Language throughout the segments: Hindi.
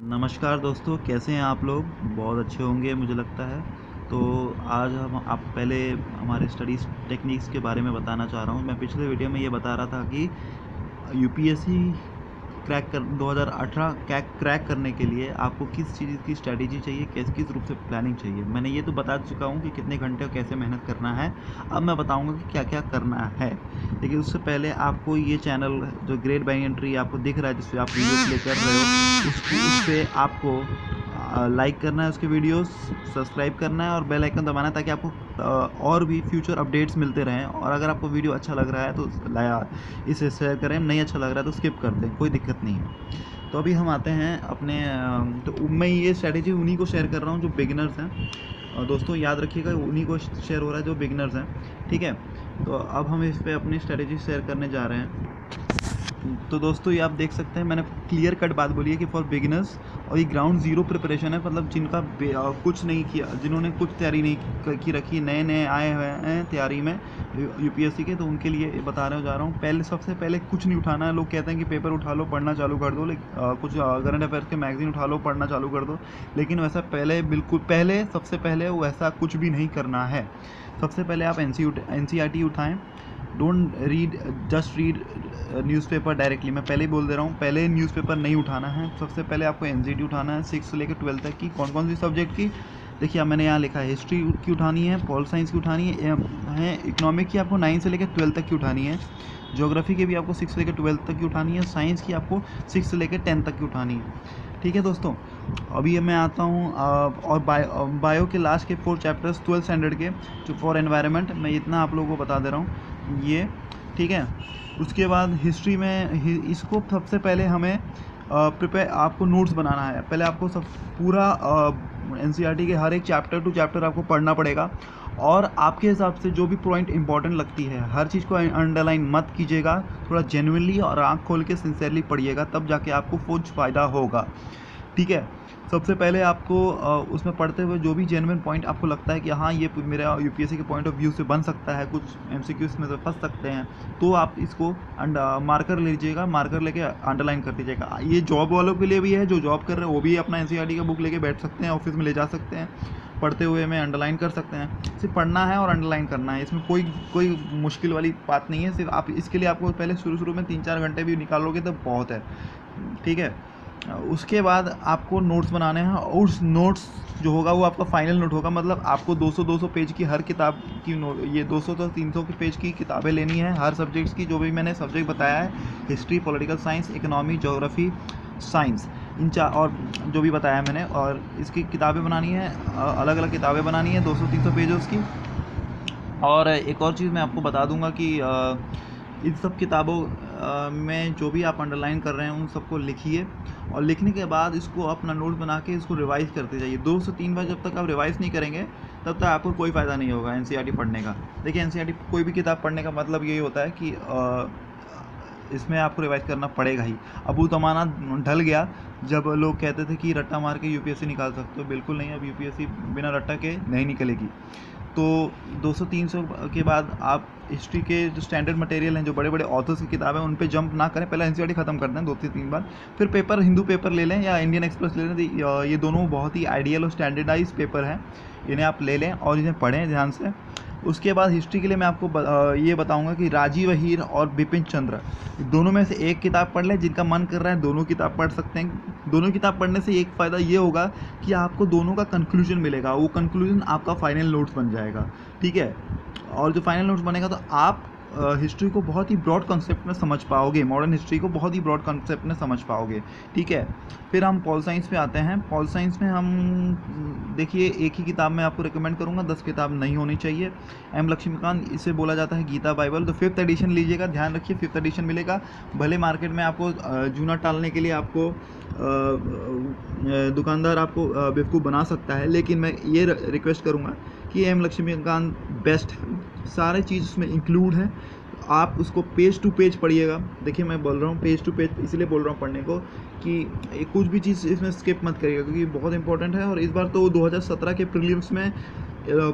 नमस्कार दोस्तों, कैसे हैं आप लोग? बहुत अच्छे होंगे मुझे लगता है। तो आज हम आप पहले हमारे स्टडीज़ टेक्निक्स के बारे में बताना चाह रहा हूँ। मैं पिछले वीडियो में ये बता रहा था कि यूपीएससी क्रैक कर 2018 क्रैक करने के लिए आपको किस चीज़ की स्ट्रैटेजी चाहिए, किस रूप से प्लानिंग चाहिए। मैंने ये तो बता चुका हूँ कि कितने घंटे और कैसे मेहनत करना है। अब मैं बताऊँगा कि क्या-क्या करना है। लेकिन उससे पहले आपको ये चैनल जो ग्रेड बाय एंट्री आपको दिख रहा है, जिस पे आप वीडियो प्ले कर रहे हो, उस पे आपको लाइक करना है उसके वीडियोस, सब्सक्राइब करना है और बेल आइकन दबाना है ताकि आपको और भी फ्यूचर अपडेट्स मिलते रहें। और अगर आपको वीडियो अच्छा लग रहा है तो इसे शेयर करें, नहीं अच्छा लग रहा है तो स्किप कर दें, कोई दिक्कत नहीं है। तो अभी हम आते हैं अपने तो मैं ये स्ट्रैटेजी उन्हीं को शेयर कर रहा हूँ जो बिगिनर्स हैं। दोस्तों याद रखिएगा, उन्हीं को शेयर हो रहा है जो बिगिनर्स हैं, ठीक है। तो अब हम इस पर अपनी स्ट्रैटेजी शेयर करने जा रहे हैं। तो दोस्तों ये आप देख सकते हैं, मैंने क्लियर कट बात बोली है कि फॉर बिगिनर्स, और ये ग्राउंड ज़ीरो प्रिपरेशन है। मतलब जिनका कुछ नहीं किया, जिन्होंने कुछ तैयारी नहीं की रखी, नए आए हुए हैं तैयारी में यूपीएससी के, तो उनके लिए बता रहे हो जा रहा हूँ। पहले सबसे पहले कुछ नहीं उठाना है। लोग कहते हैं कि पेपर उठा लो, पढ़ना चालू कर दो, कुछ करंट अफेयर्स के मैगजीन उठा लो, पढ़ना चालू कर दो। लेकिन वैसा सबसे पहले वैसा कुछ भी नहीं करना है। सबसे पहले आप एनसीईआरटी उठाएं। Don't read, just read newspaper directly. मैं पहले ही बोल दे रहा हूँ, पहले न्यूज़पेपर नहीं उठाना है। सबसे पहले आपको एनसीईआरटी उठाना है 6 से लेकर 12 तक की। कौन कौन सी सब्जेक्ट की? देखिए, मैंने यहाँ लिखा है, हिस्ट्री की उठानी है, पॉल साइंस की उठानी है, इकोनॉमिक की आपको 9 से लेकर 12 तक की उठानी है, ज्योग्राफी की भी आपको 6 से लेकर 12 तक की उठानी है, साइंस की आपको 6 से लेकर 10 तक की उठानी है। ठीक है दोस्तों, अभी मैं आता हूँ और बायो के लास्ट के 4 चैप्टर्स 12th स्टैंडर्ड के, जो फॉर एनवायरनमेंट, मैं इतना आप लोगों को बता दे रहा हूँ ये, ठीक है। उसके बाद हिस्ट्री में इसको सबसे पहले हमें प्रिपेयर, आपको नोट्स बनाना है। पहले आपको सब पूरा एनसीईआरटी के हर एक चैप्टर टू चैप्टर आपको पढ़ना पड़ेगा, और आपके हिसाब से जो भी पॉइंट इंपॉर्टेंट लगती है, हर चीज़ को अंडरलाइन मत कीजिएगा। थोड़ा जेन्युइनली और आँख खोल के सिंसियरली पढ़िएगा, तब जाके आपको कुछ फ़ायदा होगा, ठीक है। सबसे पहले आपको उसमें पढ़ते हुए जो भी जेन्युइन पॉइंट आपको लगता है कि हाँ, ये मेरा यूपीएससी के पॉइंट ऑफ व्यू से बन सकता है, कुछ एमसीक्यूज में से फंस सकते हैं, तो आप इसको मार्कर ले लीजिएगा, मार्कर लेके अंडरलाइन कर दीजिएगा। ये जॉब वालों के लिए भी है, जो जॉब कर रहे हैं वो भी अपना एनसीईआरटी का बुक लेके बैठ सकते हैं, ऑफिस में ले जा सकते हैं, पढ़ते हुए में अंडरलाइन कर सकते हैं। सिर्फ पढ़ना है और अंडरलाइन करना है, इसमें कोई मुश्किल वाली बात नहीं है। सिर्फ आप इसके लिए आपको पहले शुरू में 3-4 घंटे भी निकालोगे तो बहुत है, ठीक है। उसके बाद आपको नोट्स बनाने हैं, और उस नोट्स जो होगा वो आपका फाइनल नोट होगा। मतलब आपको 200 पेज की हर किताब की ये 200 तो 300 के पेज की किताबें लेनी है हर सब्जेक्ट्स की, जो भी मैंने सब्जेक्ट बताया है, history, political science, economy, geography, science, इन चार, और जो भी बताया मैंने, और इसकी किताबें बनानी है, अलग अलग किताबें बनानी है 200-300 पेजेस की। और एक और चीज़ मैं आपको बता दूंगा कि इन सब किताबों में जो भी आप अंडरलाइन कर रहे हैं उन सबको लिखिए, और लिखने के बाद इसको अपना नोट बना के इसको रिवाइज़ करते जाइए 2 से 3 बार। जब तक आप रिवाइज़ नहीं करेंगे तब तक आपको कोई फ़ायदा नहीं होगा एनसीईआरटी पढ़ने का। देखिए, एनसीईआरटी कोई भी किताब पढ़ने का मतलब यही होता है कि इसमें आपको रिवाइज़ करना पड़ेगा ही। अब वो ज़माना ढल गया जब लोग कहते थे कि रट्टा मार के यूपीएससी निकाल सकते हो। बिल्कुल नहीं, अब यूपीएससी बिना रट्टा के नहीं निकलेगी। तो 200-300 के बाद आप हिस्ट्री के जो स्टैंडर्ड मटेरियल हैं, जो बड़े बड़े ऑथर्स की किताबें, उन पे जंप ना करें। पहले एनसीईआरटी ख़त्म कर दें 2 से 3 बार, फिर पेपर, हिंदू पेपर ले लें या इंडियन एक्सप्रेस ले लें। ये दोनों बहुत ही आइडियल और स्टैंडर्डाइज पेपर हैं, इन्हें आप ले लें और इन्हें पढ़ें ध्यान से। उसके बाद हिस्ट्री के लिए मैं आपको ये बताऊंगा कि राजीव हीर और बिपिन चंद्र, दोनों में से एक किताब पढ़ लें। जिनका मन कर रहा है दोनों किताब पढ़ सकते हैं। दोनों किताब पढ़ने से एक फ़ायदा ये होगा कि आपको दोनों का कंक्लूजन मिलेगा, वो कंक्लूजन आपका फाइनल नोट्स बन जाएगा, ठीक है। और जो फाइनल नोट्स बनेगा तो आप हिस्ट्री को बहुत ही ब्रॉड कॉन्सेप्ट में समझ पाओगे, मॉडर्न हिस्ट्री को बहुत ही ब्रॉड कॉन्सेप्ट में समझ पाओगे, ठीक है। फिर हम पॉल साइंस पे आते हैं। पॉल साइंस में हम देखिए, एक ही किताब में आपको रिकमेंड करूँगा, 10 किताब नहीं होनी चाहिए। एम लक्ष्मीकांत, इसे बोला जाता है गीता बाइबल, तो 5th एडिशन लीजिएगा, ध्यान रखिए 5th एडिशन मिलेगा। भले मार्केट में आपको जूना टालने के लिए आपको दुकानदार आपको बेवकूफ़ बना सकता है, लेकिन मैं ये रिक्वेस्ट करूँगा कि एम लक्ष्मीकांत बेस्ट है, सारे चीज़ उसमें इंक्लूड है। आप उसको पेज टू पेज पढ़िएगा। देखिए, मैं बोल रहा हूँ पेज टू पेज, इसलिए बोल रहा हूँ पढ़ने को कि कुछ भी चीज़ इसमें स्किप मत करिएगा, क्योंकि बहुत इंपॉर्टेंट है। और इस बार तो 2017 के प्रीलिम्स में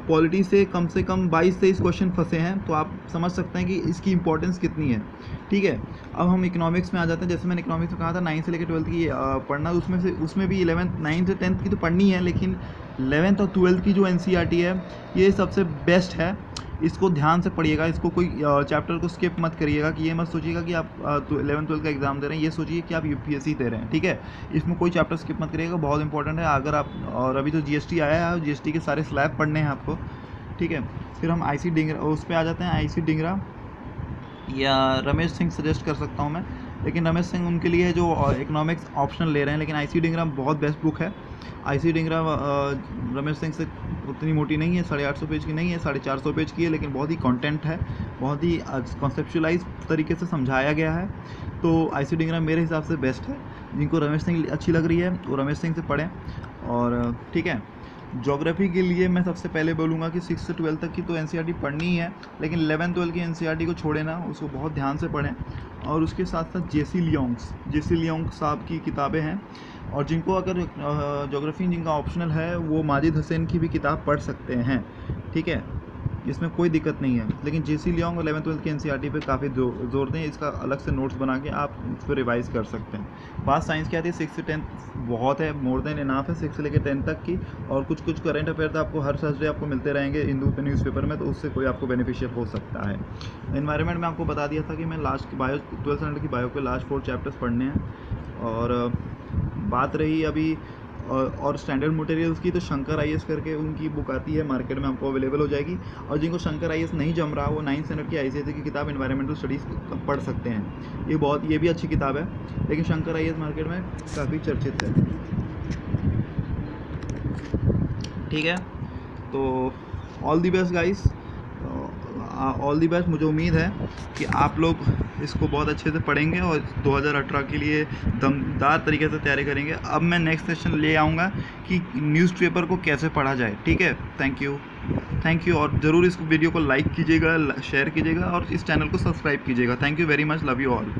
पॉलिटी से कम 22-23 क्वेश्चन फंसे हैं, तो आप समझ सकते हैं कि इसकी इंपॉर्टेंस कितनी है। ठीक है, अब हम इकोनॉमिक्स में आ जाते हैं। जैसे मैंने इकोनॉमिक्स में कहा था 9 से लेकर 12 की पढ़ना, उसमें भी 9 से 10 की तो पढ़नी है, लेकिन 11th और 12th की जो NCERT है ये सबसे बेस्ट है। इसको ध्यान से पढ़िएगा, इसको कोई चैप्टर को स्किप मत करिएगा। कि ये मत सोचिएगा कि आप 11th-12th का एग्ज़ाम दे रहे हैं, ये सोचिए कि आप UPSC दे रहे हैं। ठीक है, इसमें कोई चैप्टर स्किप मत करिएगा, बहुत इंपॉर्टेंट है। अगर आप, और अभी तो GST आया है, GST के सारे स्लैब पढ़ने हैं आपको। ठीक है, फिर हम IC डिंगरा उस पर आ जाते हैं। IC डिंगरा या रमेश सिंह सजेस्ट कर सकता हूँ मैं, लेकिन रमेश सिंह उनके लिए जो इकोनॉमिक्स ऑप्शनल ले रहे हैं, लेकिन IC डिंगरा बहुत बेस्ट बुक है। IC डिंगरा रमेश सिंह से उतनी मोटी नहीं है, 850 पेज की नहीं है, 450 पेज की है, लेकिन बहुत ही कंटेंट है, बहुत ही कॉन्सेप्चुअलाइज तरीके से समझाया गया है। तो IC डिंगरा मेरे हिसाब से बेस्ट है। जिनको रमेश सिंह अच्छी लग रही है वो रमेश सिंह से पढ़ें। और ठीक है, ज्योग्राफी के लिए मैं सबसे पहले बोलूँगा कि 6 से 12 तक की तो NCERT पढ़नी ही है, लेकिन 11-12 की NCERT को छोड़े ना, उसको बहुत ध्यान से पढ़ें। और उसके साथ साथ JC लियोंग साहब की किताबें हैं। और जिनको अगर ज्योग्राफी जिनका ऑप्शनल है वो माजिद हुसैन की भी किताब पढ़ सकते हैं। ठीक है, इसमें कोई दिक्कत नहीं है, लेकिन JC लियोंग और 11th-12 की NCERT पे काफ़ी जोर दें। इसका अलग से नोट्स बना के आप उस पर रिवाइज़ कर सकते हैं। बात साइंस की आती है, 6 से 10 बहुत है, मोर देन इनाफ है 6 से लेकर 10 तक की। और कुछ करंट अफेयर तो आपको हर थर्सडे आपको मिलते रहेंगे हिंदू पे न्यूज़पेपर में, तो उससे कोई आपको बेनिफिशियल हो सकता है। एनवायरनमेंट में आपको बता दिया था कि मैं लास्ट की 12th स्टैंडर्ड की बायो के लास्ट 4 चैप्टर्स पढ़ने हैं। और बात रही अभी और स्टैंडर्ड मटेरियल्स की, तो शंकर IAS करके उनकी बुक आती है, मार्केट में आपको अवेलेबल हो जाएगी। और जिनको शंकर IAS नहीं जम रहा, वो 9th स्टैंडर्ड की ICSE की किताब एनवायरमेंटल स्टडीज़ पढ़ सकते हैं। ये भी अच्छी किताब है, लेकिन शंकर IAS मार्केट में काफ़ी चर्चित है। ठीक है, तो all the best guys, all the best. मुझे उम्मीद है कि आप लोग इसको बहुत अच्छे से पढ़ेंगे और 2018 के लिए दमदार तरीके से तैयारी करेंगे। अब मैं नेक्स्ट सेशन ले आऊँगा कि न्यूज़पेपर को कैसे पढ़ा जाए। ठीक है, थैंक यू। और ज़रूर इस वीडियो को लाइक कीजिएगा, शेयर कीजिएगा और इस चैनल को सब्सक्राइब कीजिएगा। Thank you very much, love you all.